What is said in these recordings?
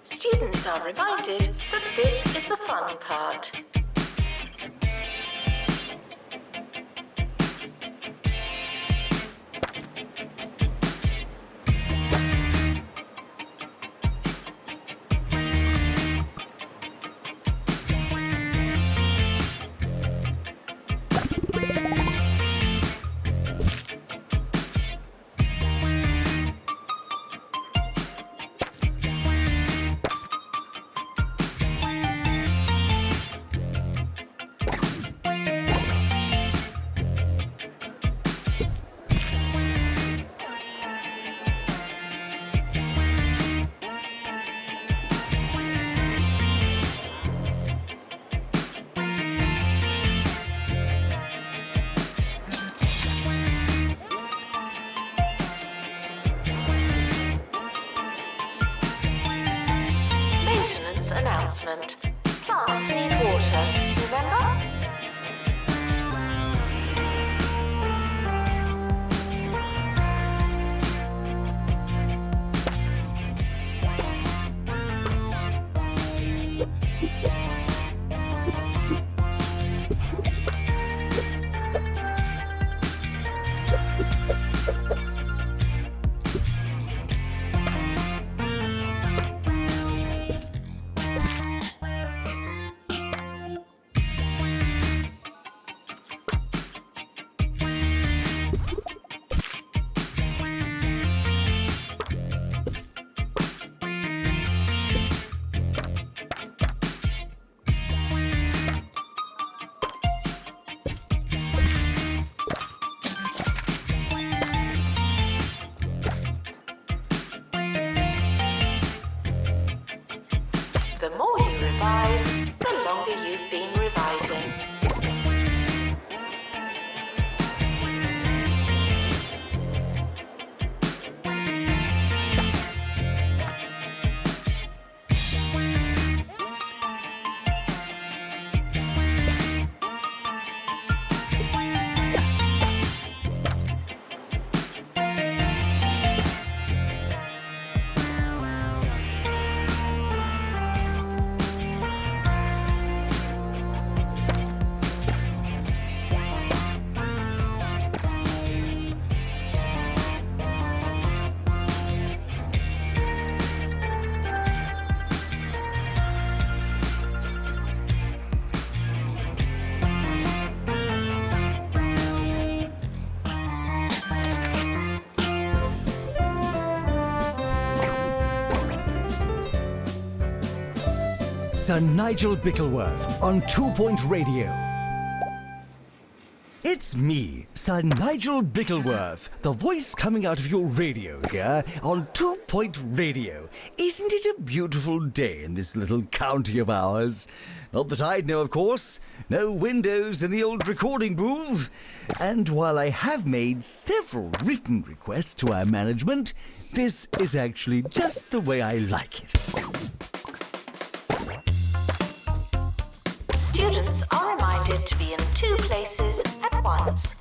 Students are reminded that this is the fun part. Announcement. Plants need water, remember? The more you revise, the longer you've been revising. Sir Nigel Bickleworth on 2 Point Radio. It's me, Sir Nigel Bickleworth, the voice coming out of your radio here on 2 Point Radio. Isn't it a beautiful day in this little county of ours? Not that I'd know, of course. No windows in the old recording booth. And while I have made several written requests to our management, this is actually just the way I like it. Students are reminded to be in 2 places at once.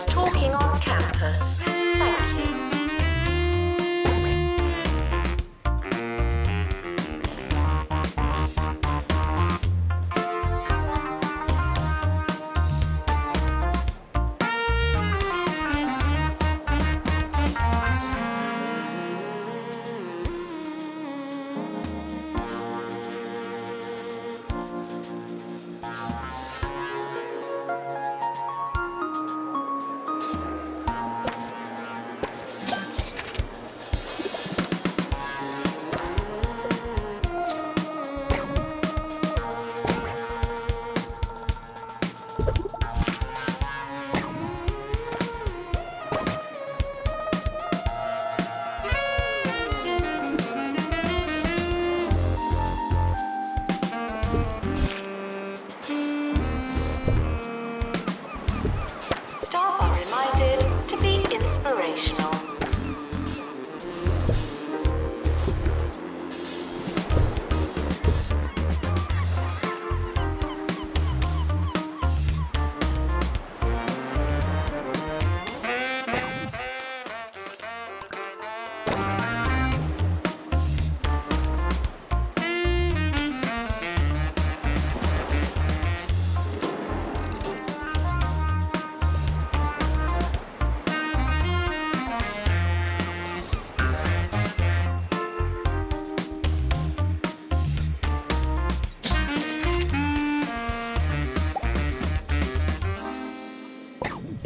Talking on campus. Thank you.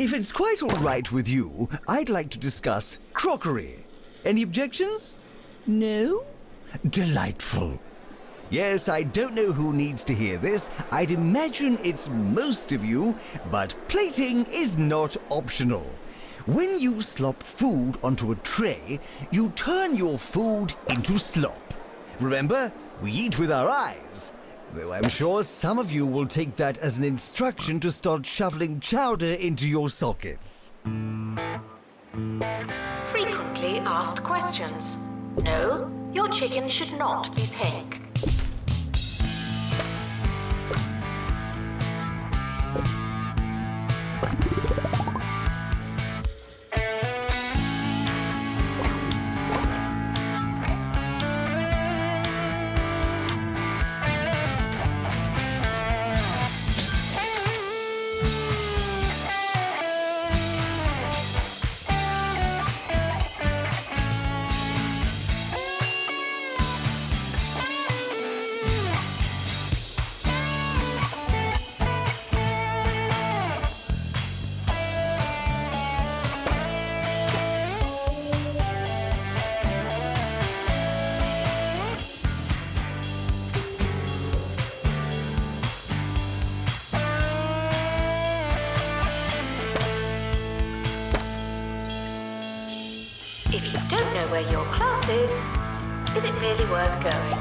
If it's quite all right with you, I'd like to discuss crockery. Any objections? No? Delightful. Yes, I don't know who needs to hear this. I'd imagine it's most of you, but plating is not optional. When you slop food onto a tray, you turn your food into slop. Remember, we eat with our eyes. Though I'm sure some of you will take that as an instruction to start shoveling chowder into your sockets. Frequently asked questions. No, your chicken should not be pink. If you don't know where your class is it really worth going?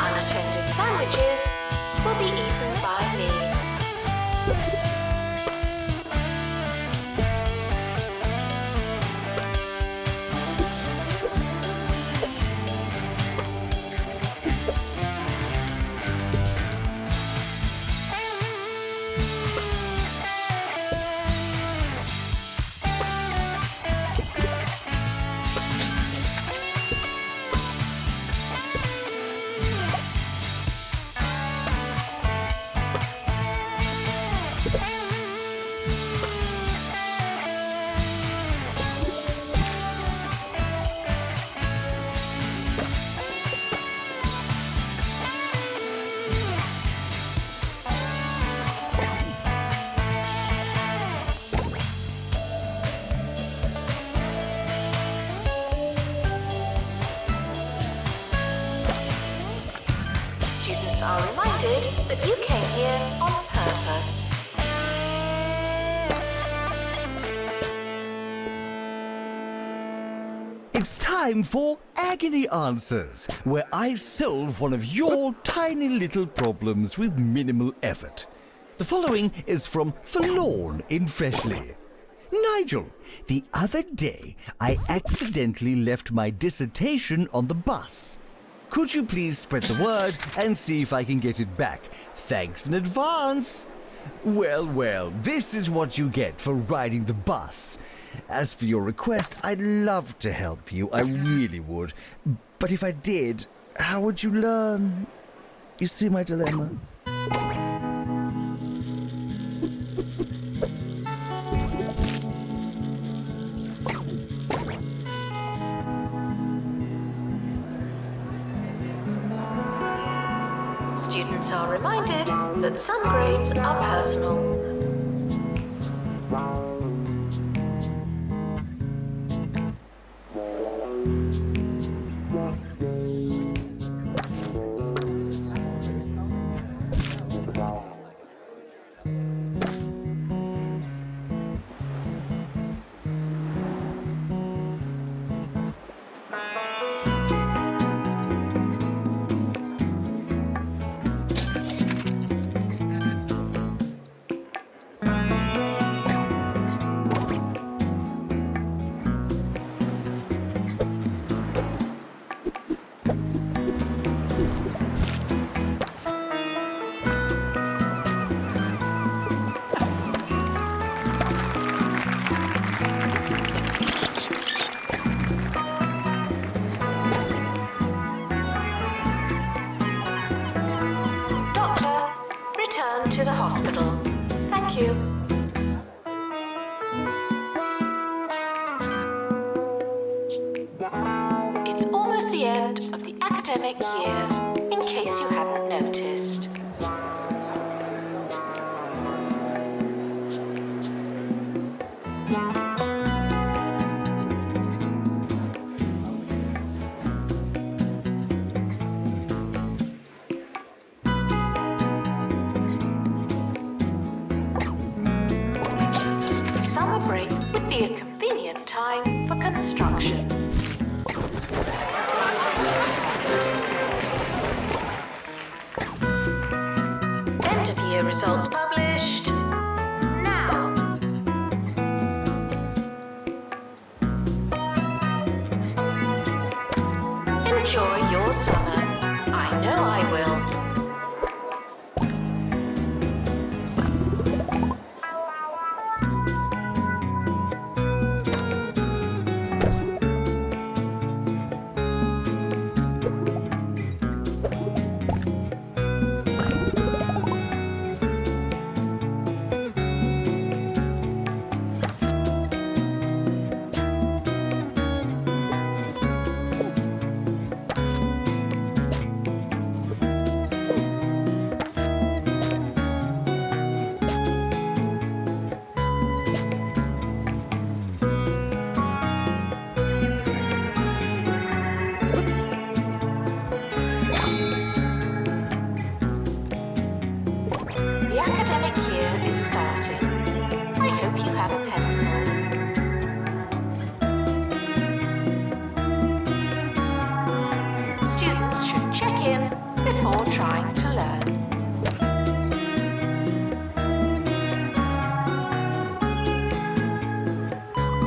Unattended sandwiches will be eaten by me. Students are reminded that you came here on purpose. It's time for Agony Answers, where I solve one of your tiny little problems with minimal effort. The following is from Forlorn in Freshly. Nigel, the other day I accidentally left my dissertation on the bus. Could you please spread the word and see if I can get it back? Thanks in advance. Well, this is what you get for riding the bus. As for your request, I'd love to help you, I really would. But if I did, how would you learn? You see my dilemma? Students are reminded that some grades are personal. hospital. Thank you. It's almost the end of the academic year, in case you hadn't noticed. Summer break would be a convenient time for construction. End of year results published. Now. Enjoy your summer. I know I will. The academic year is starting. I hope you have a pencil. Students should check in before trying to learn.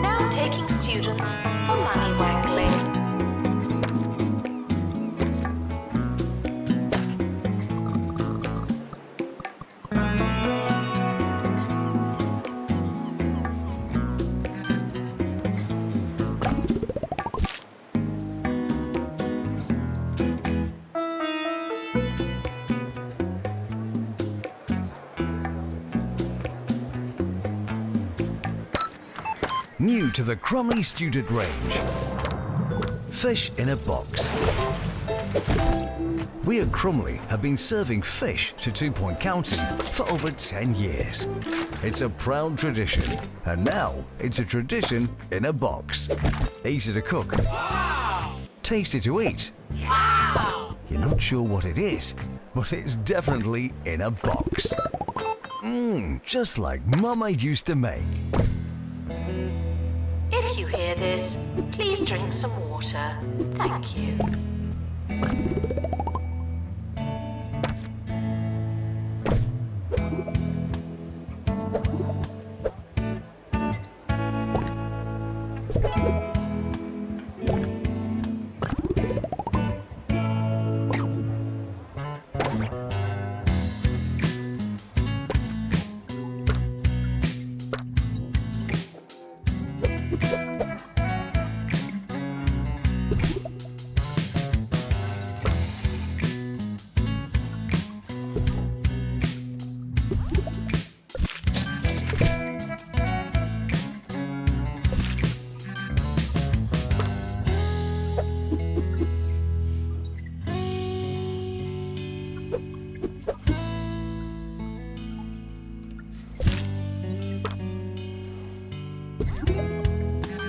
Now taking students for money wangling. New to the Crumley student range. Fish in a box. We at Crumley have been serving fish to 2 Point County for over 10 years. It's a proud tradition, and now it's a tradition in a box. Easy to cook. Wow. Tasty to eat. Wow. You're not sure what it is, but it's definitely in a box. Just like Mama used to make. If you hear this, please drink some water. Thank you.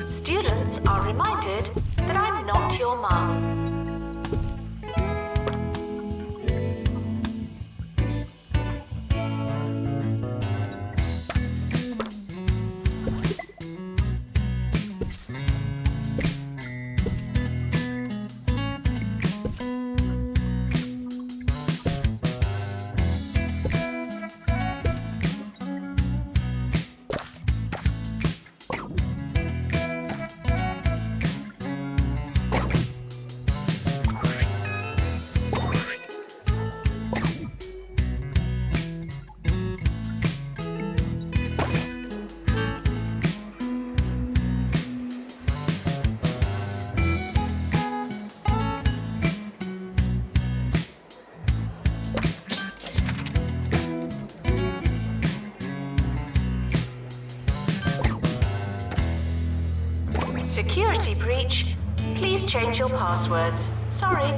Students are reminded that I'm not your mum. security breach. Please change your passwords. Sorry.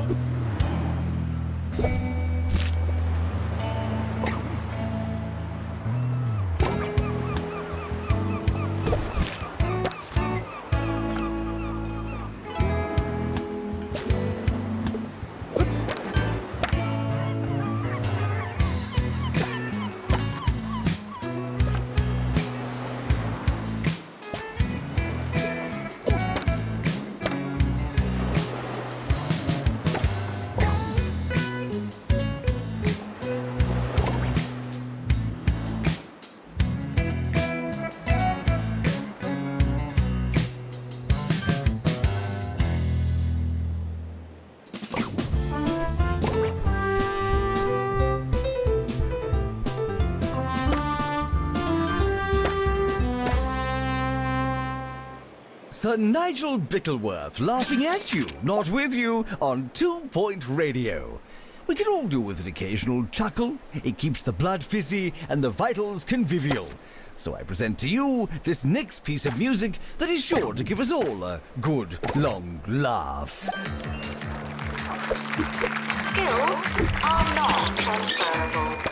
Sir Nigel Bickleworth laughing at you, not with you, on 2 Point Radio. We can all do with an occasional chuckle. It keeps the blood fizzy and the vitals convivial. So I present to you this next piece of music that is sure to give us all a good, long laugh. Skills are not transferable.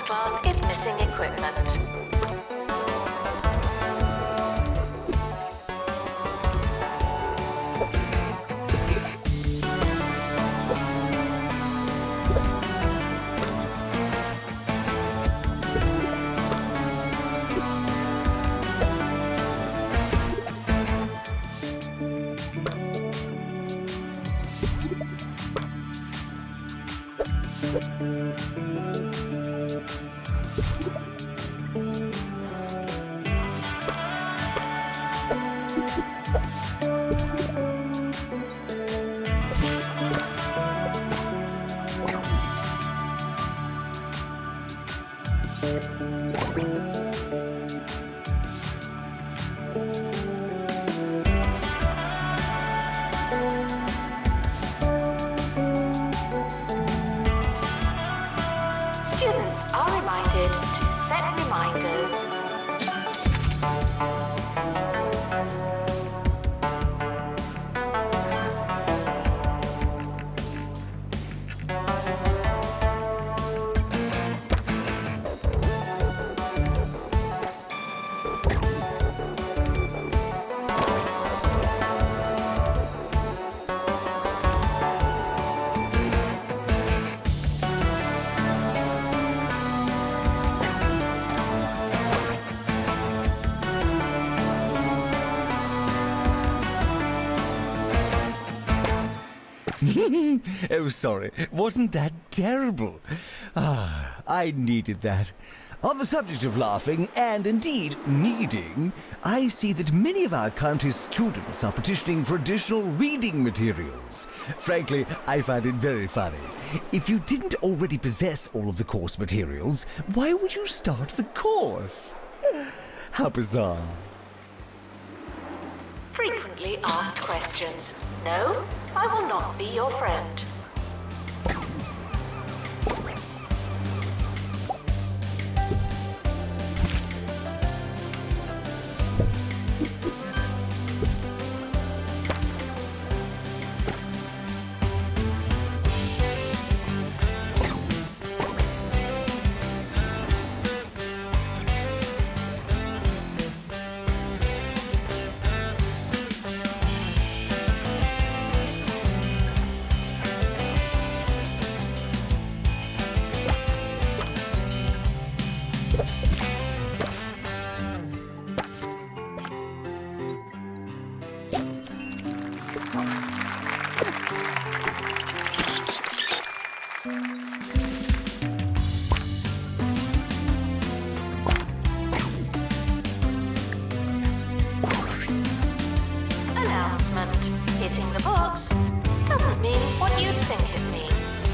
Class is missing equipment. Students are reminded to set reminders. Oh, sorry. Wasn't that terrible? Ah, I needed that. On the subject of laughing, and indeed needing, I see that many of our country's students are petitioning for additional reading materials. Frankly, I find it very funny. If you didn't already possess all of the course materials, why would you start the course? How bizarre. Frequently asked questions. No, I will not be your friend. hating the books doesn't mean what you think it means.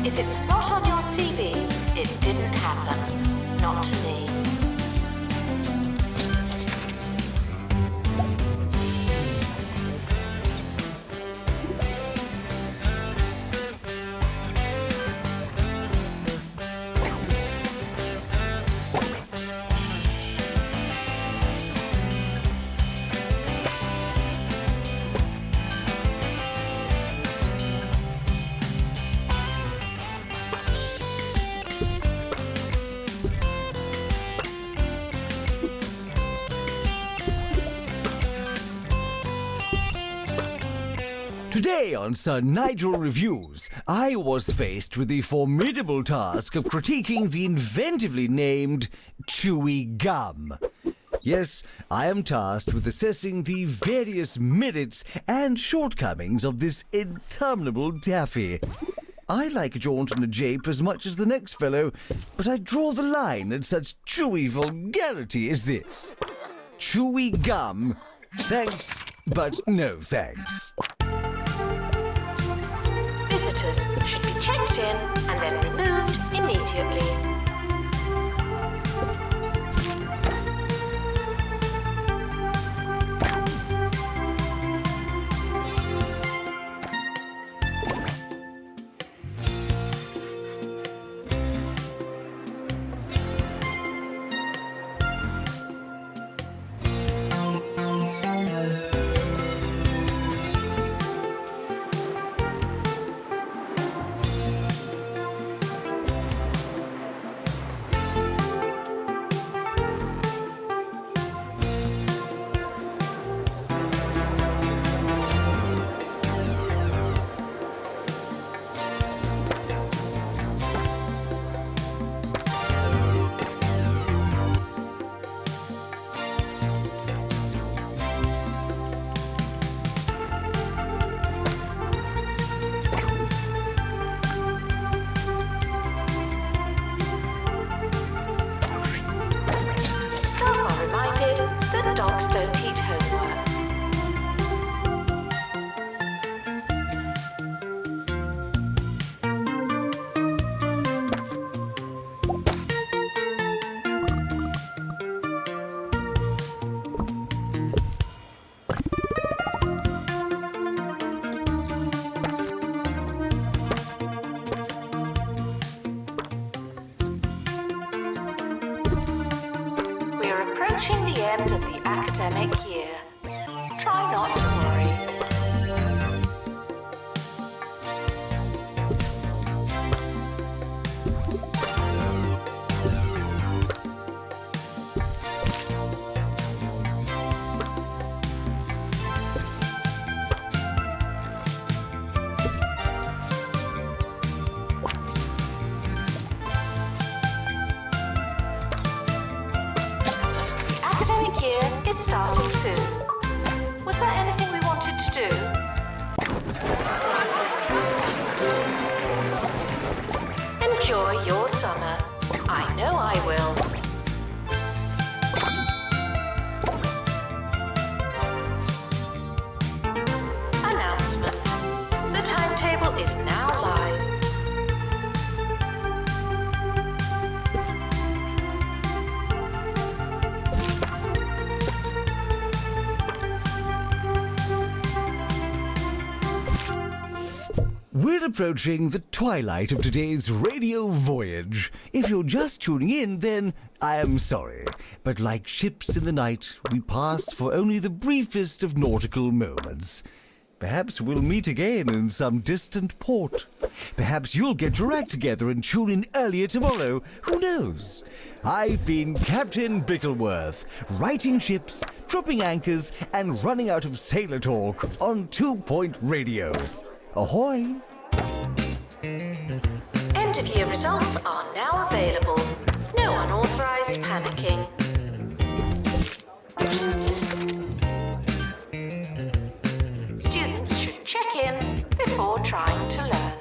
If it's not on your CV, it didn't happen. Not to me. Today on Sir Nigel Reviews, I was faced with the formidable task of critiquing the inventively named Chewy Gum. Yes, I am tasked with assessing the various merits and shortcomings of this interminable taffy. I like a jaunt and a jape as much as the next fellow, but I draw the line at such chewy vulgarity as this. Chewy Gum, thanks, but no thanks. Visitors should be checked in and then removed immediately. That dogs don't eat homework. Approaching the end of the academic year. Try not to worry. Academic year is starting soon. Was there anything we wanted to do? Enjoy your summer. I know I will. Announcement. The timetable is now live. We're approaching the twilight of today's radio voyage. If you're just tuning in, then I am sorry. But like ships in the night, we pass for only the briefest of nautical moments. Perhaps we'll meet again in some distant port. Perhaps you'll get your act together and tune in earlier tomorrow. Who knows? I've been Captain Bickleworth, righting ships, dropping anchors, and running out of sailor talk on 2 Point Radio. Ahoy! End of year results are now available. No unauthorized panicking. Students should check in before trying to learn.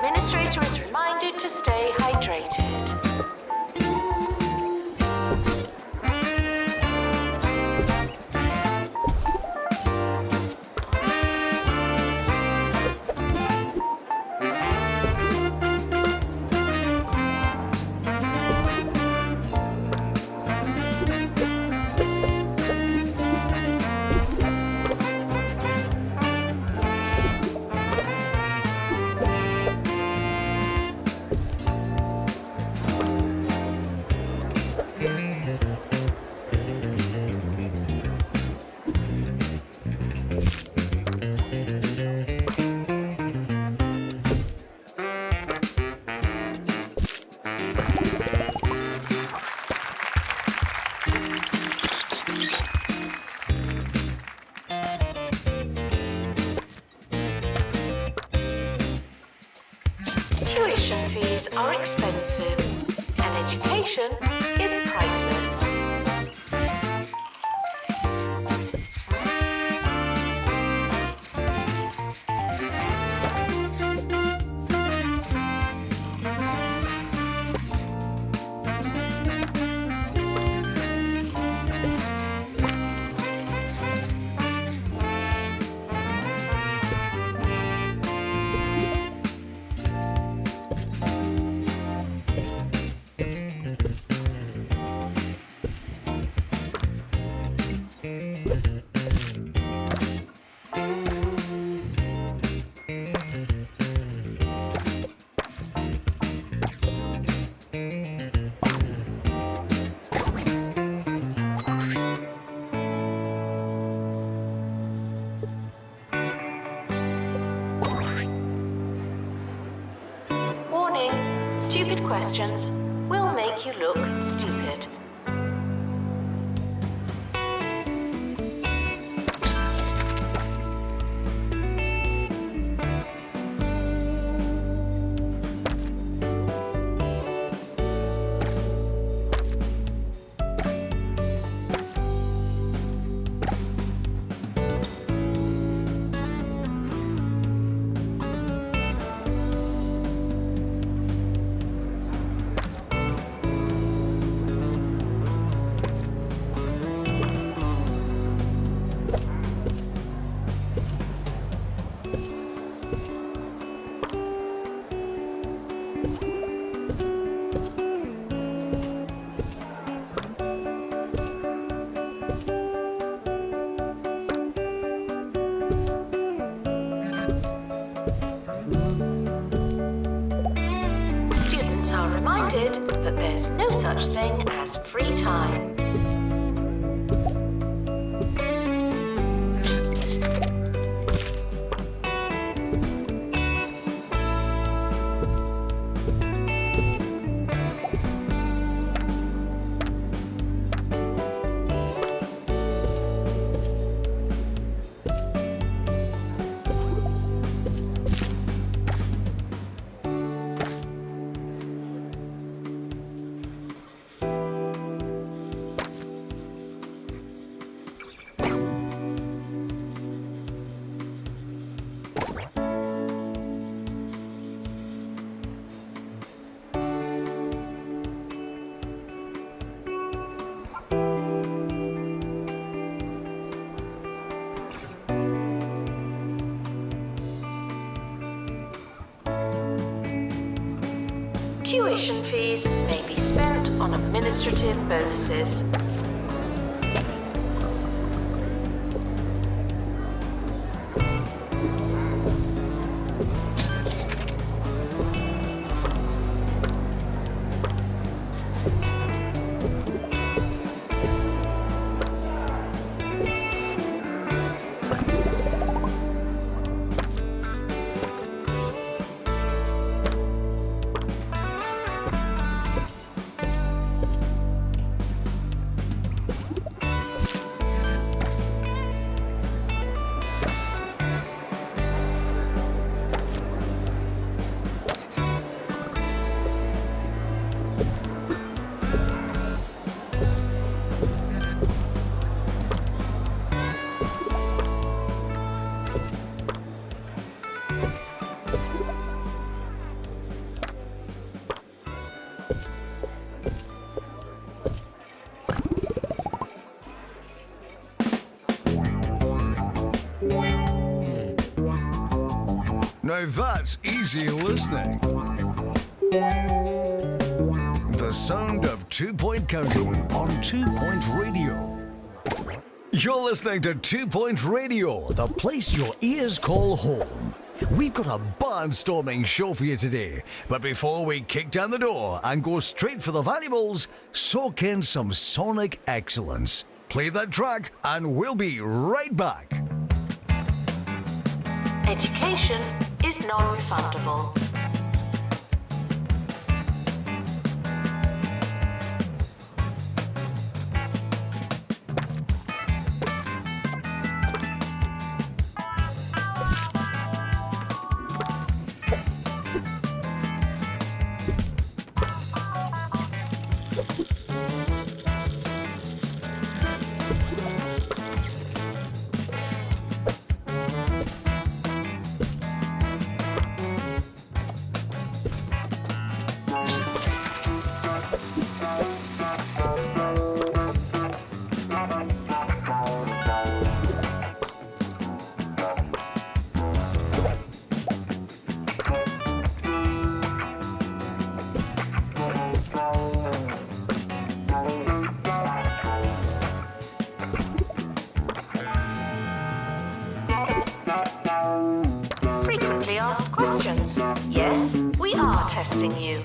Administrator is reminded to stay hydrated. Tuition fees are expensive, and education is priceless. Stupid questions will make you look stupid. Are reminded that there's no such thing as free time. tuition fees may be spent on administrative bonuses. Now that's easy listening. The sound of 2 Point counting on 2 Point Radio. You're listening to 2 Point Radio, the place your ears call home. We've got a barnstorming show for you today, but before we kick down the door and go straight for the valuables, soak in some sonic excellence. Play that track and we'll be right back. Education is non-refundable. Frequently asked questions. Yes, we are testing you.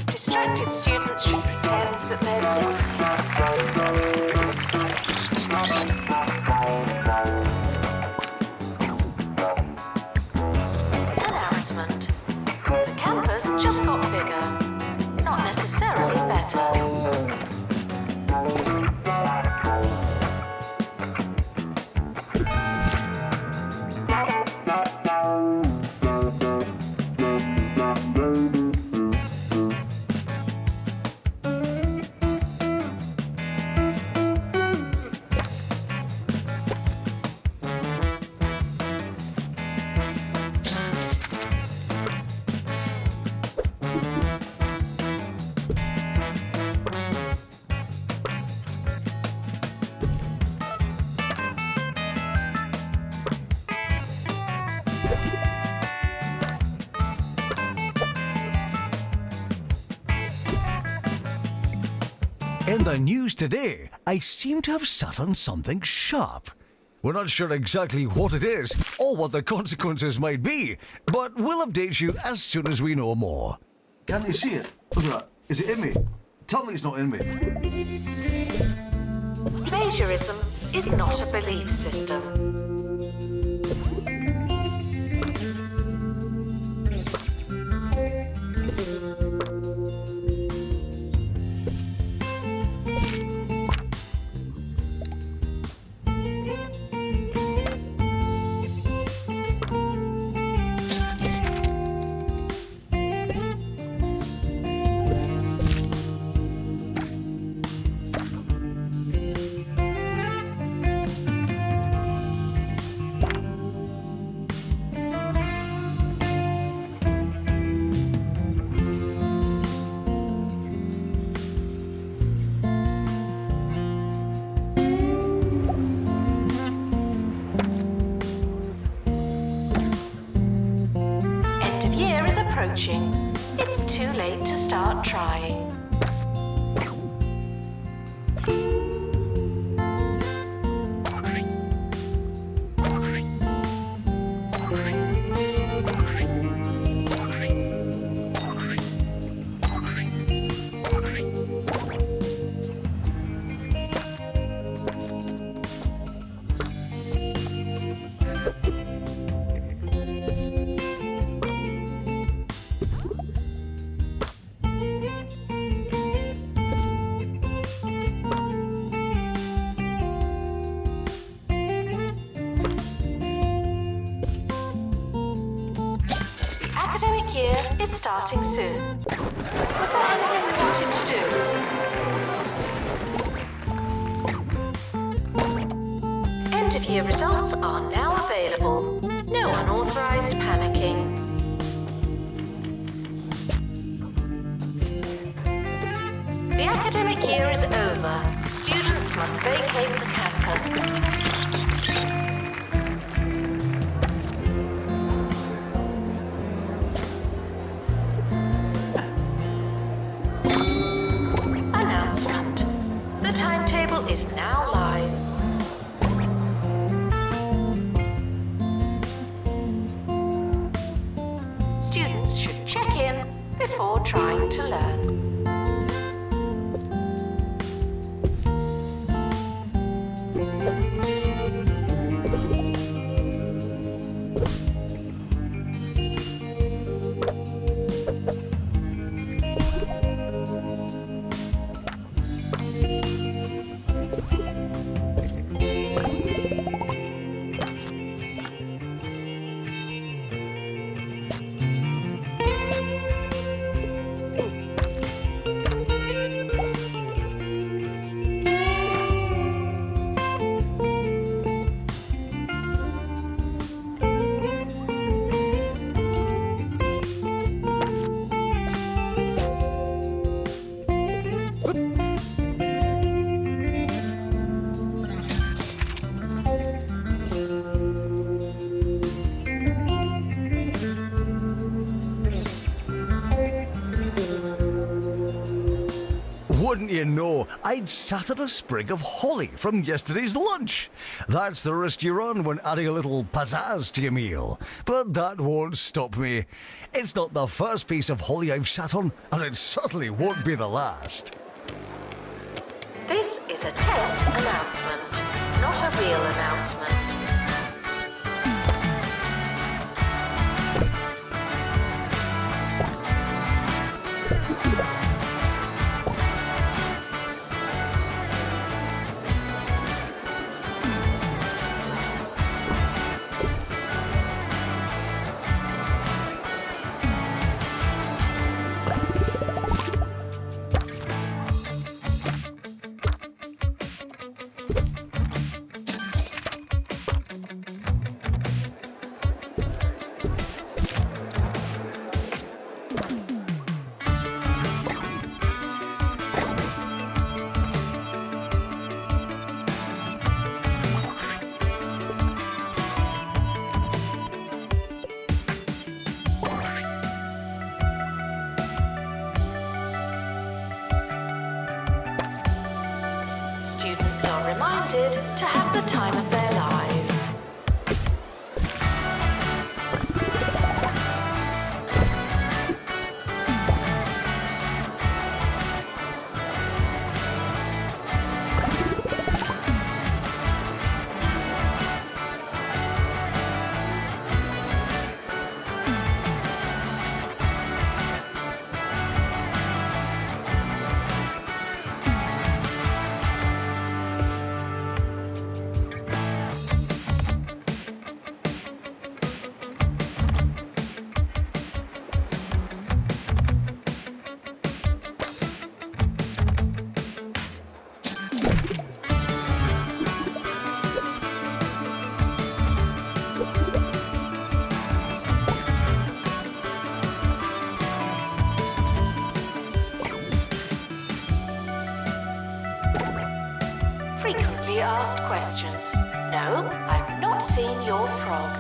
Distracted students should pretend that they're listening. Announcement. The campus just got bigger, not necessarily better. In the news today, I seem to have sat on something sharp. We're not sure exactly what it is or what the consequences might be, but we'll update you as soon as we know more. Can you see it? Look at that. Is it in me? Tell me it's not in me. Plagiarism is not a belief system. Approaching. It's too late to start trying. Academic year is starting soon. Was there anything we wanted to do? End of year results are now available. No unauthorized panicking. The academic year is over. Students must vacate the campus. The timetable is now live. Students should check in before trying to learn. Wouldn't you know, I'd sat on a sprig of holly from yesterday's lunch. That's the risk you run when adding a little pizzazz to your meal. But that won't stop me. It's not the first piece of holly I've sat on, and it certainly won't be the last. This is a test announcement, not a real announcement. Students are reminded to have the time of their lives. asked questions. No, I've not seen your frog.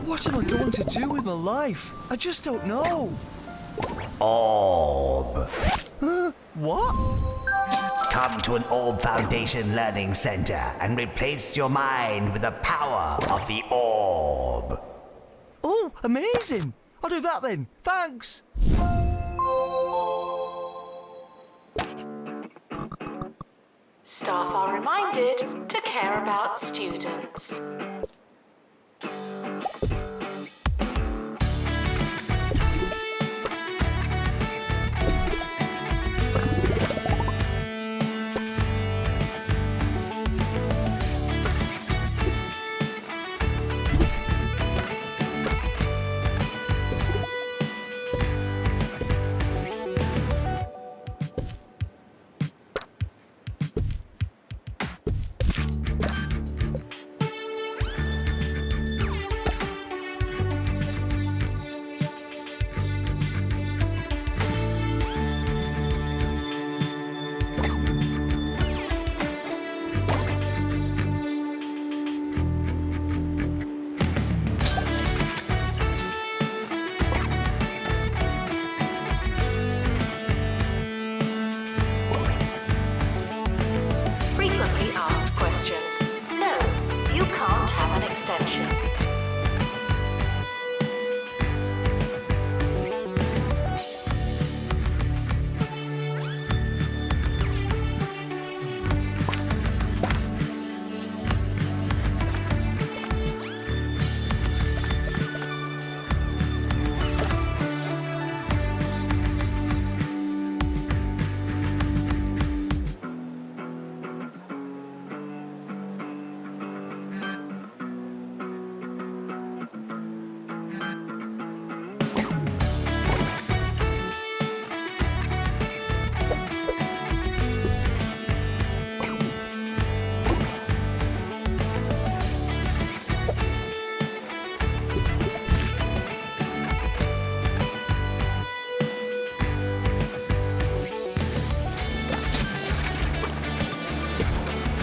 What am I going to do with my life? I just don't know. Orb. Huh? What? Come to an Orb Foundation Learning Center and replace your mind with the power of the orb. Oh, amazing. I'll do that then. Thanks. Staff are reminded to care about students. Frequently asked questions. No, you can't have an extension.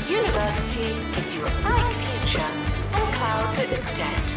University gives you a bright future and clouds it with debt.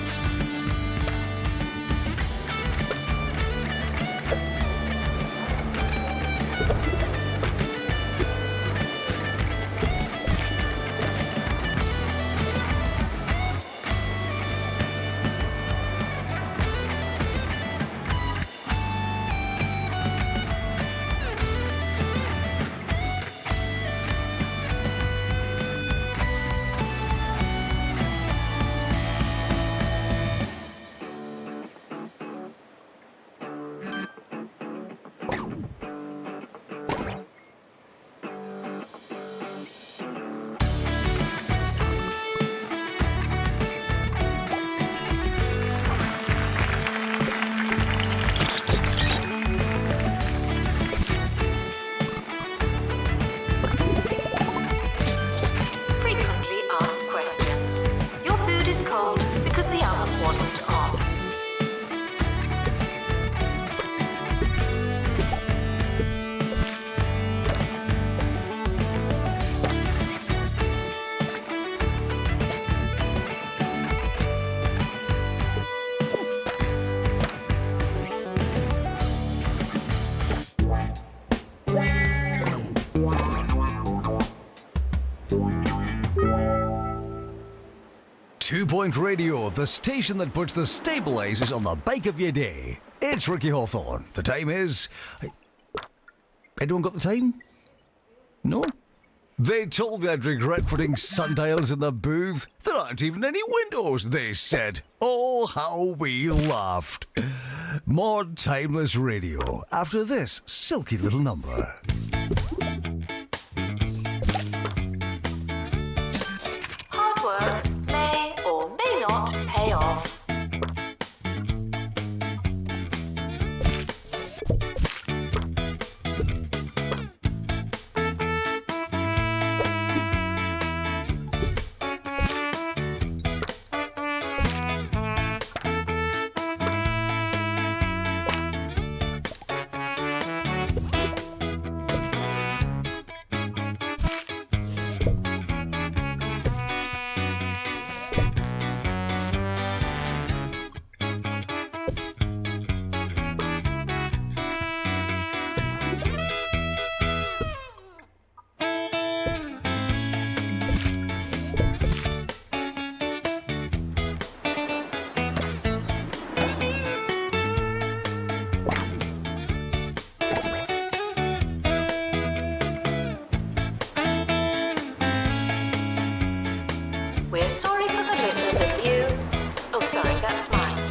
Cold because the oven wasn't on. Two-Point Radio, the station that puts the stabilizers on the bike of your day. It's Ricky Hawthorne. The time is... Anyone got the time? No? They told me I'd regret putting sundials in the booth. There aren't even any windows, they said. Oh, how we laughed. More timeless radio after this silky little number. Hard work may or may not pay off. We're sorry for the litter that you... Oh, sorry, that's mine.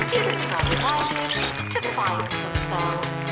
Students are reminded to find themselves.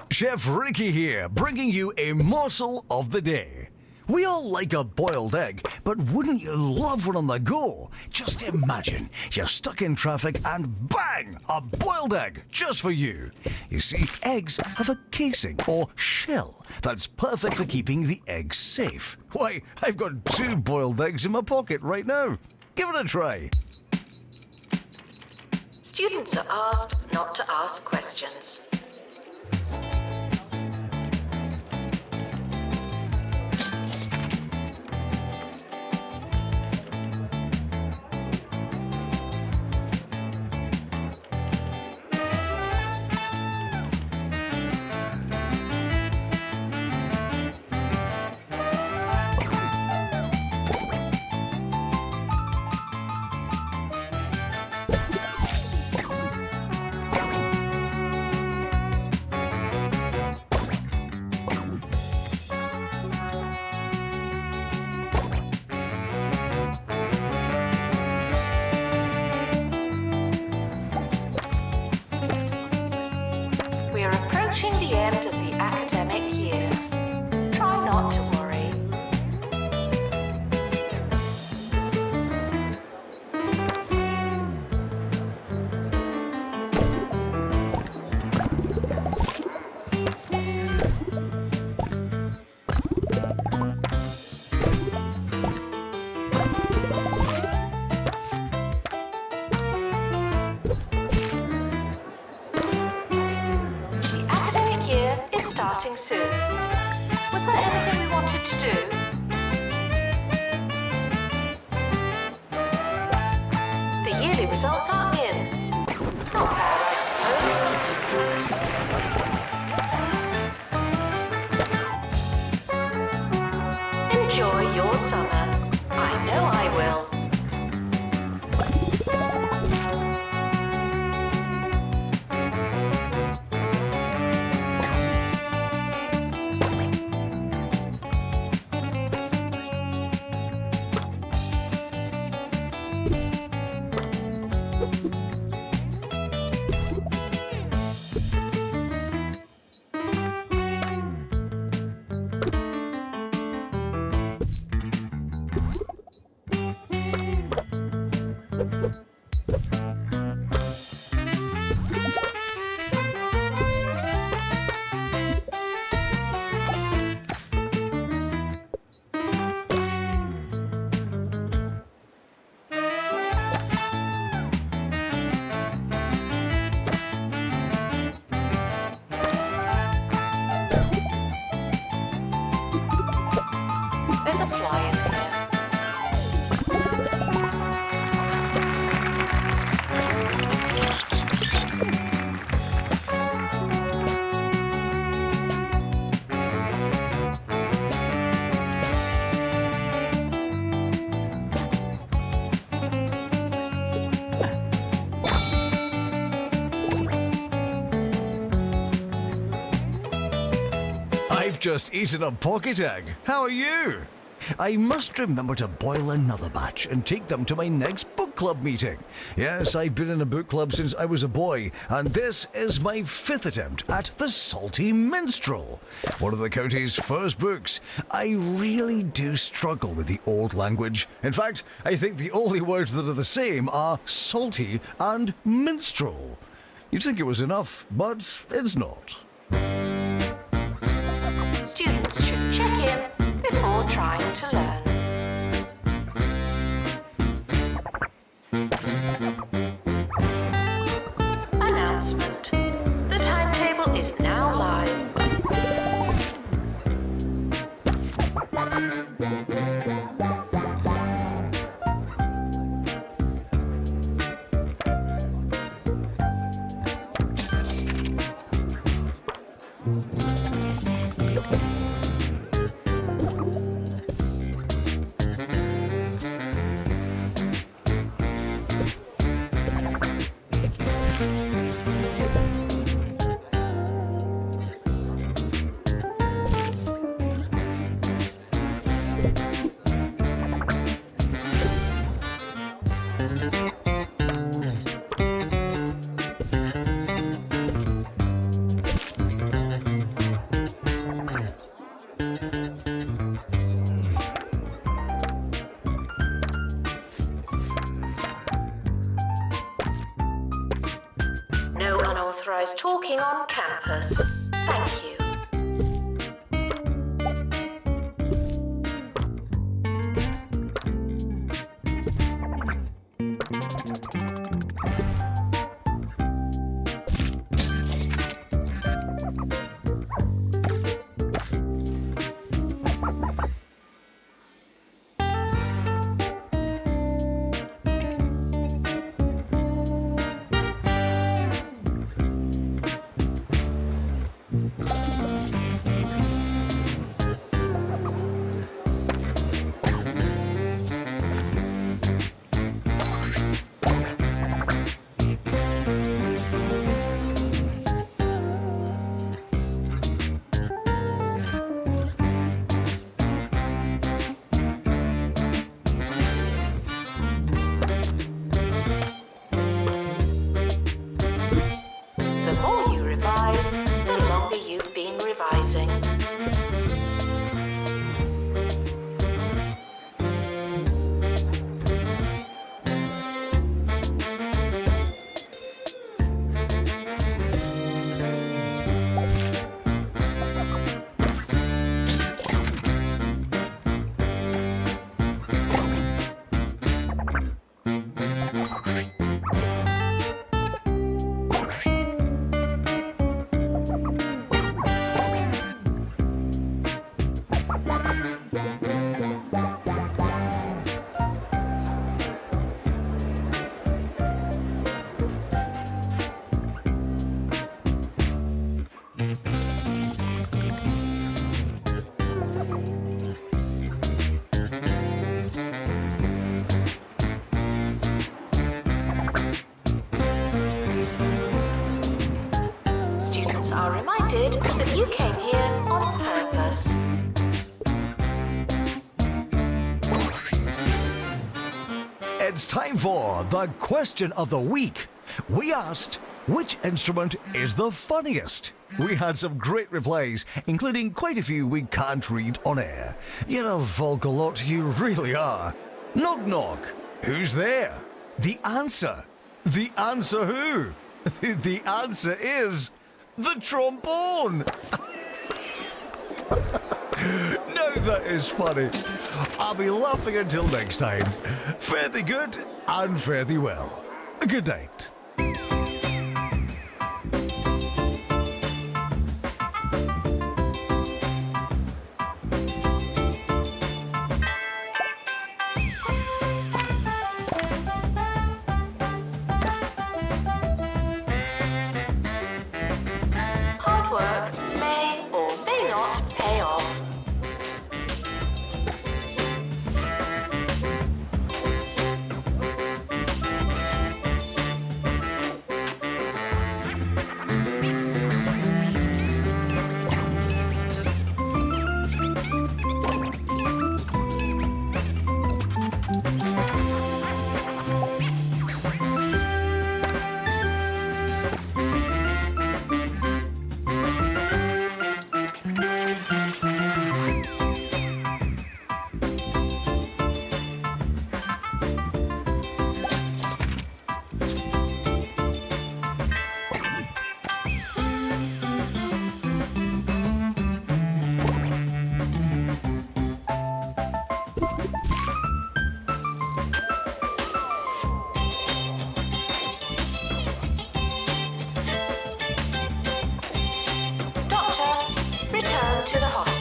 Chef Ricky here, bringing you a morsel of the day. We all like a boiled egg, but wouldn't you love one on the go? Just imagine, you're stuck in traffic and bang, a boiled egg just for you. You see, eggs have a casing or shell that's perfect for keeping the eggs safe. Why, I've got 2 boiled eggs in my pocket right now. Give it a try. Students are asked not to ask questions. We're approaching the end of the academic year. Try not to worry. Starting soon. Was there anything we wanted to do? The yearly results are in. Not bad, I suppose. just eaten a pocket egg. How are you? I must remember to boil another batch and take them to my next book club meeting. Yes, I've been in a book club since I was a boy, and this is my 5th attempt at The Salty Minstrel, one of the county's first books. I really do struggle with the old language. In fact, I think the only words that are the same are salty and minstrel. You'd think it was enough, but it's not. Students should check in before trying to learn. Announcement. The timetable is now live. No unauthorized talking on campus. Thank you. The more you revise, the longer you've been revising. Students are reminded that you came here on purpose. It's time for the question of the week. We asked, which instrument is the funniest? We had some great replies, including quite a few we can't read on air. You're a vulgar lot, you really are. Knock knock. Who's there? The answer. The answer who? The answer is the trombone. Now that is funny. I'll be laughing until next time. Fare thee good and fare thee well. Good night. Hard work may or may not pay off.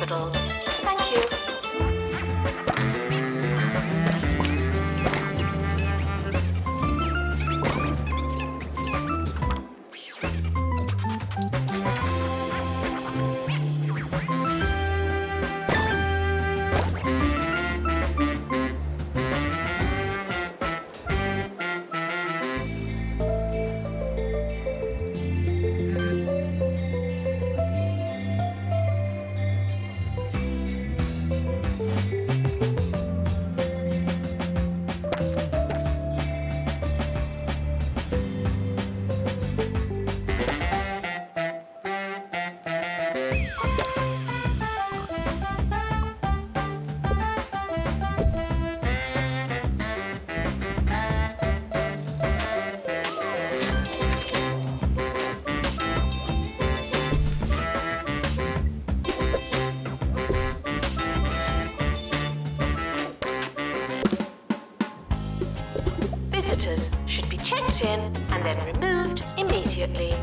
hospital. Thank you. Visitors should be checked in and then removed immediately.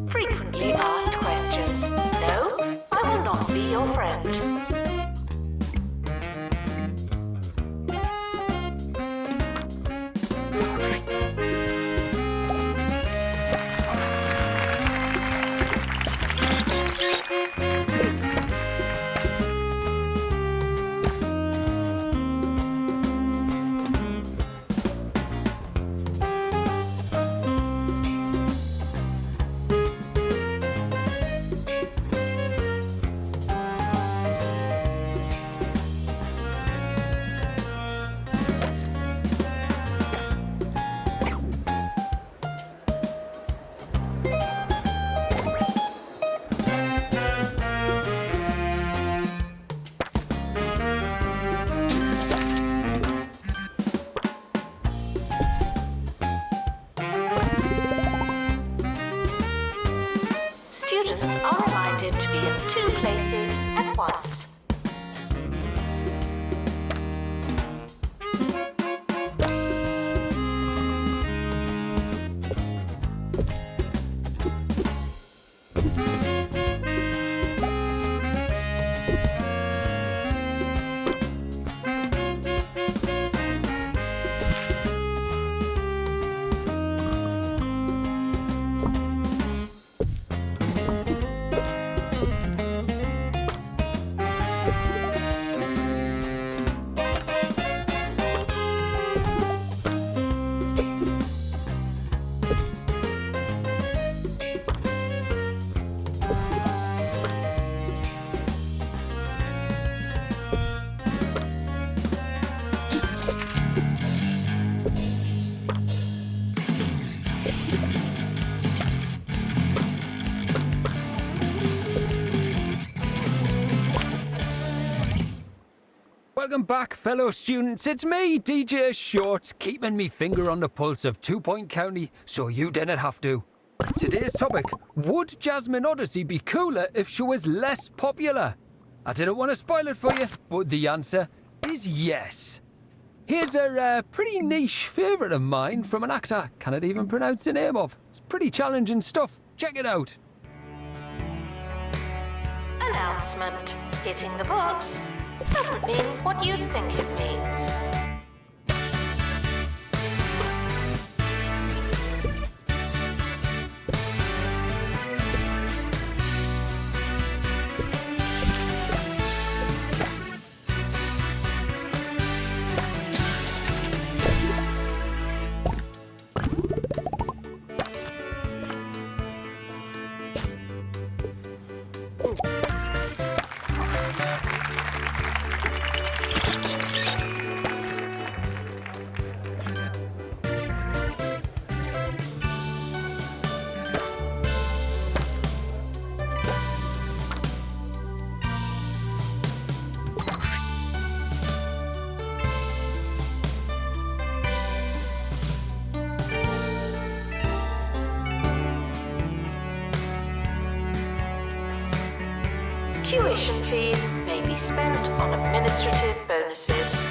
Frequently asked questions. No, I will not be your friend. Students are reminded to be in 2 places at once. Welcome back, fellow students. It's me, DJ Shorts, keeping me finger on the pulse of 2 Point County so you didn't have to. Today's topic, would Jasmine Odyssey be cooler if she was less popular? I didn't want to spoil it for you, but the answer is yes. Here's a pretty niche favourite of mine from an actor I cannot even pronounce the name of. It's pretty challenging stuff. Check it out. Announcement. Hitting the box doesn't mean what you think it means. Tuition fees may be spent on administrative bonuses.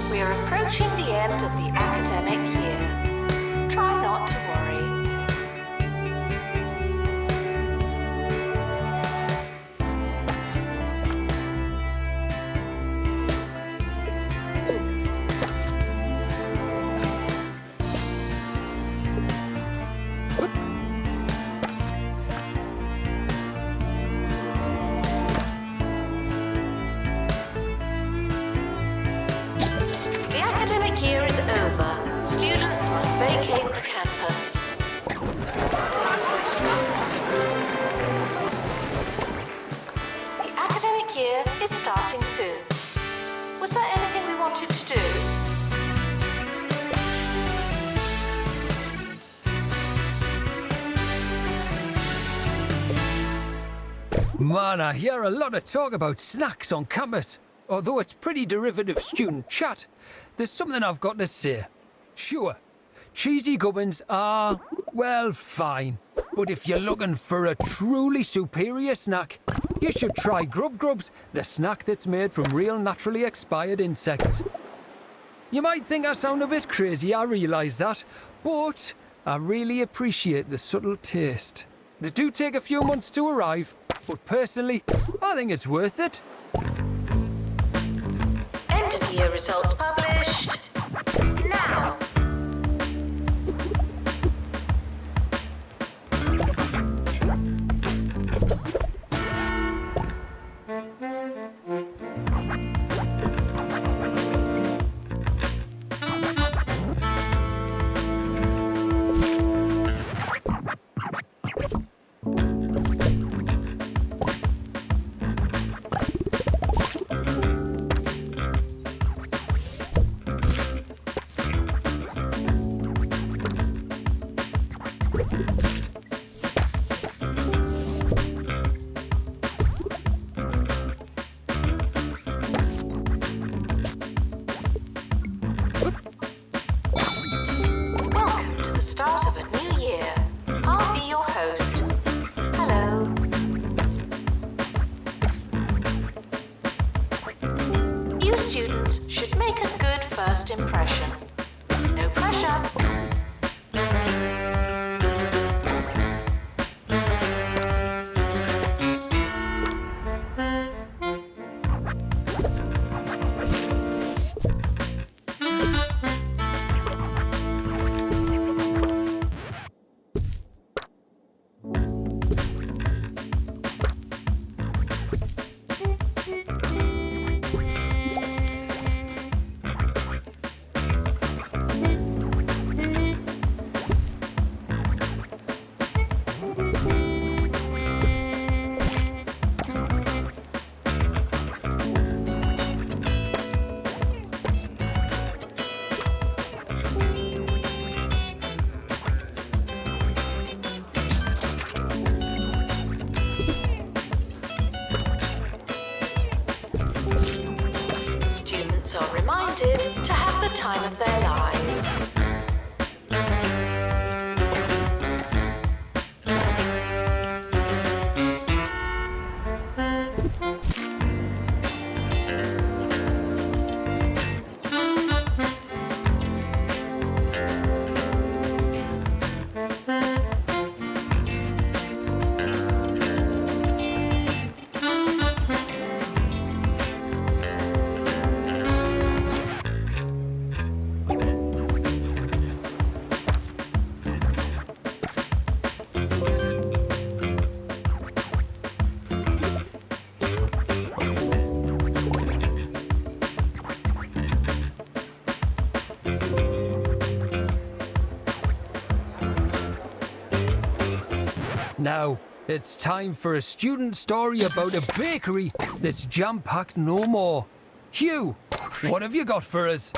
We are approaching the end of the academic year. Try not to worry. The academic year is over. Students must vacate the campus. The academic year is starting soon. Was there anything we wanted to do? Man, I hear a lot of talk about snacks on campus. Although it's pretty derivative student chat, there's something I've got to say. Sure, cheesy gubbins are, well, fine. But if you're looking for a truly superior snack, you should try Grub Grubs, the snack that's made from real naturally expired insects. You might think I sound a bit crazy, I realise that, but I really appreciate the subtle taste. They do take a few months to arrive, but personally, I think it's worth it. End of year results published now. Welcome to the start of a new year. I'll be your host. Hello. You students should make a good first impression. No pressure. Students are reminded to have the time of their lives. Now, it's time for a student story about a bakery that's jam-packed no more. Hugh, what have you got for us?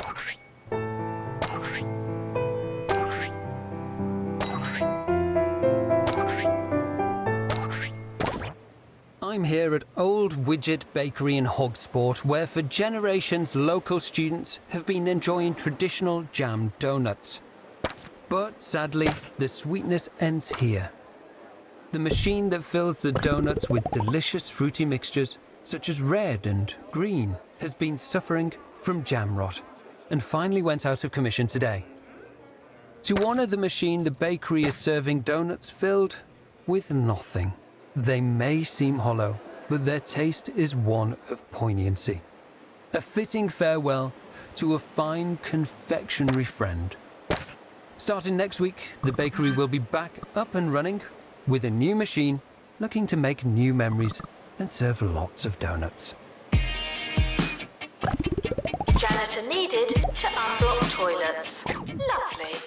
I'm here at Old Widget Bakery in Hogsport, where for generations local students have been enjoying traditional jam donuts. But sadly, the sweetness ends here. The machine that fills the donuts with delicious fruity mixtures, such as red and green, has been suffering from jam rot and finally went out of commission today. To honour the machine, the bakery is serving donuts filled with nothing. They may seem hollow, but their taste is one of poignancy. A fitting farewell to a fine confectionery friend. Starting next week, the bakery will be back up and running with a new machine, looking to make new memories and serve lots of donuts. Janitor needed to unblock toilets. Lovely.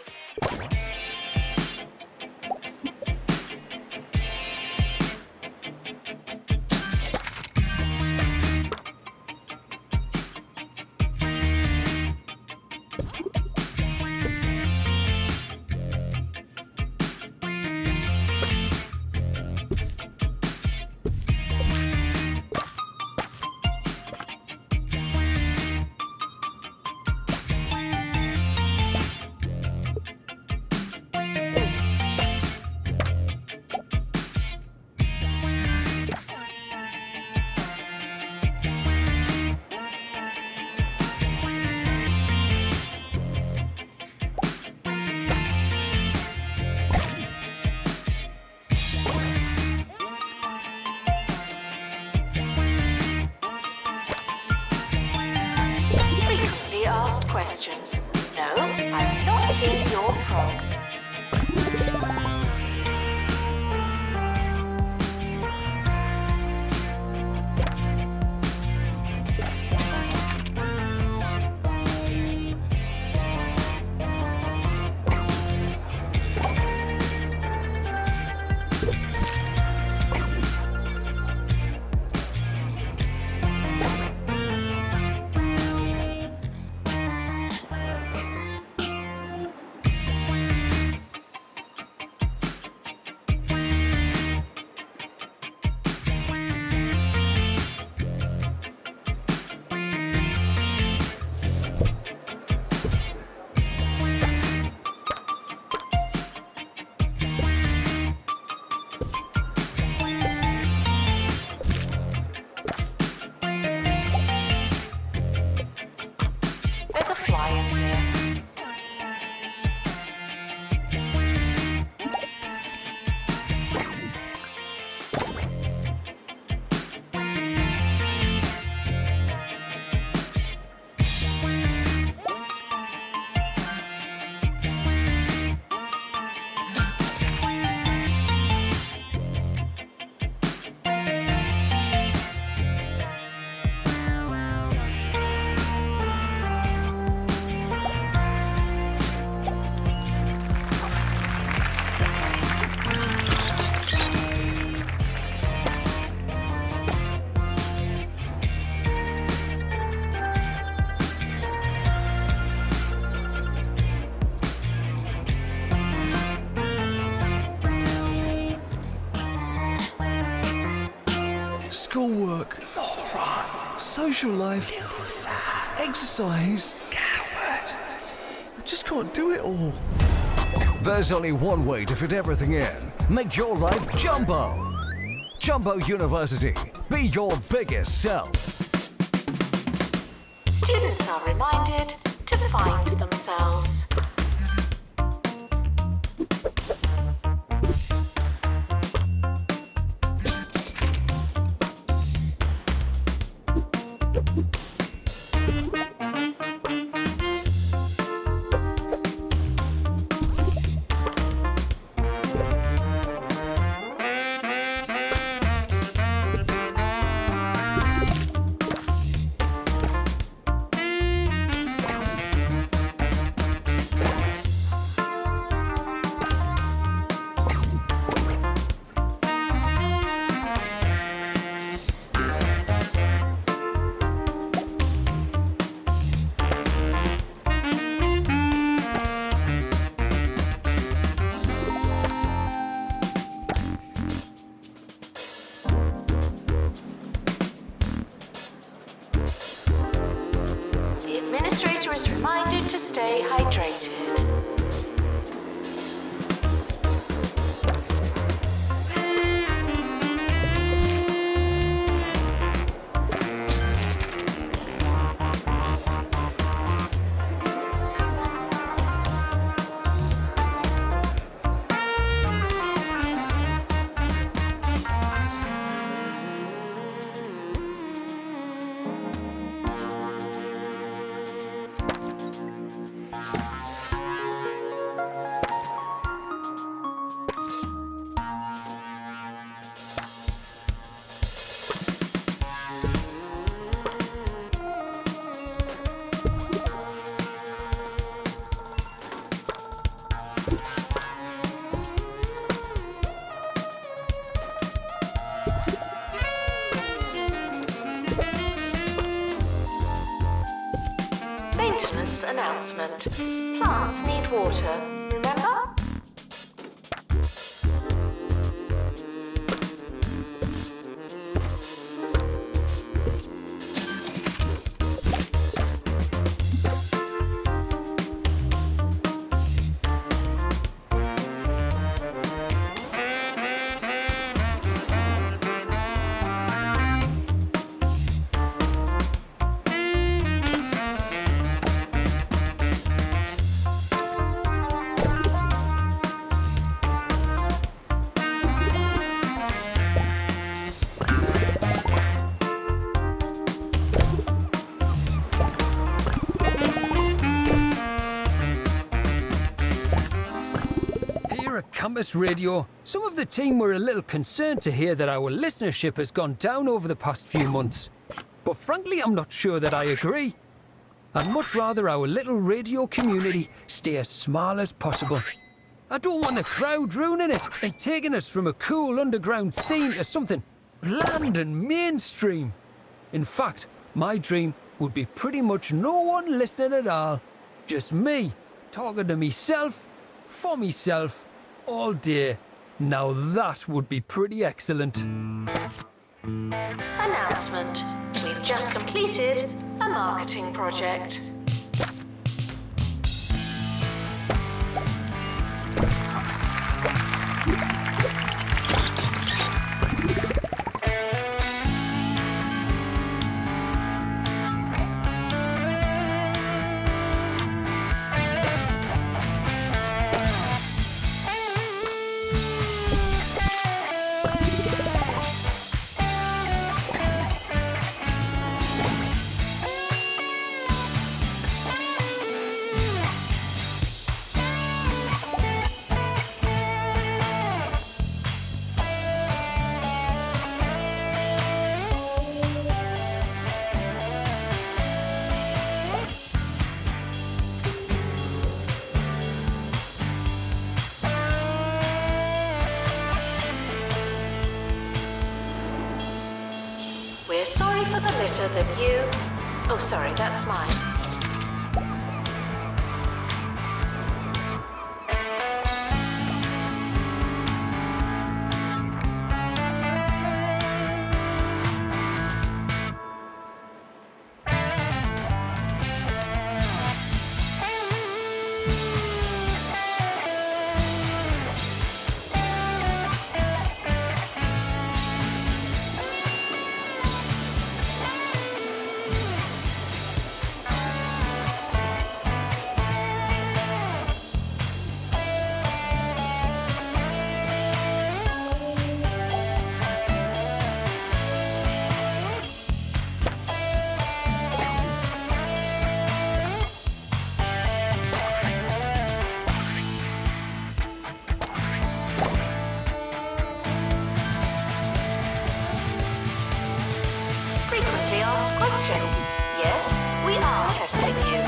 Frequently asked questions. No, I've not seen your frog. There's a fly in here. Schoolwork, social life, exercise. Coward. I just can't do it all. There's only one way to fit everything in. Make your life Jumbo. Jumbo University. Be your biggest self. Students are reminded to find themselves. maintenance announcement. Plants need water, remember? Campus radio, some of the team were a little concerned to hear that our listenership has gone down over the past few months. But frankly, I'm not sure that I agree. I'd much rather our little radio community stay as small as possible. I don't want the crowd ruining it and taking us from a cool underground scene to something bland and mainstream. In fact, my dream would be pretty much no one listening at all. Just me, talking to myself, for myself, all day. Now that would be pretty excellent. Announcement. We've just completed a marketing project. We're sorry for the litter that you... Oh, sorry, that's mine. Frequently asked questions. Yes, we are testing you.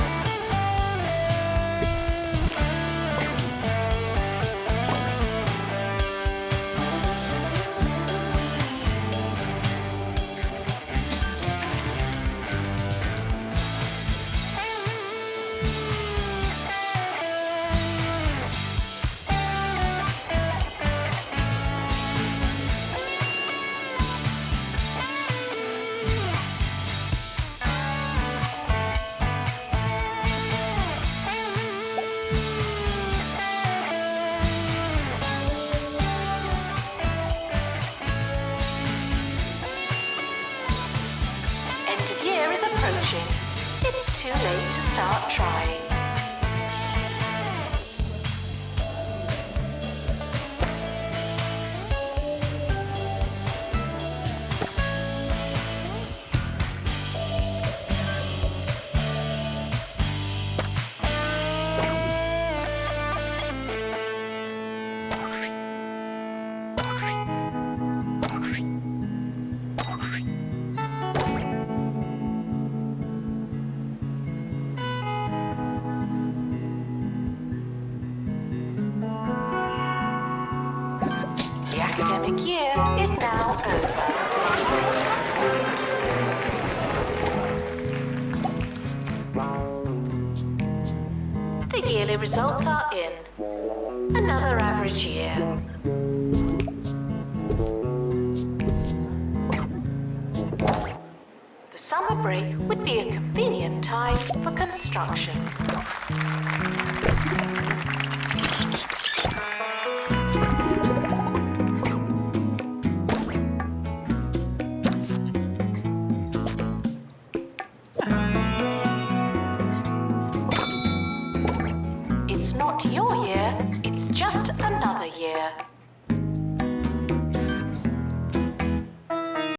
End of year is approaching. It's too late to start trying. The academic year is now over. yearly results are in. Another average year. The summer break would be a convenient time for construction. It's not your year, it's just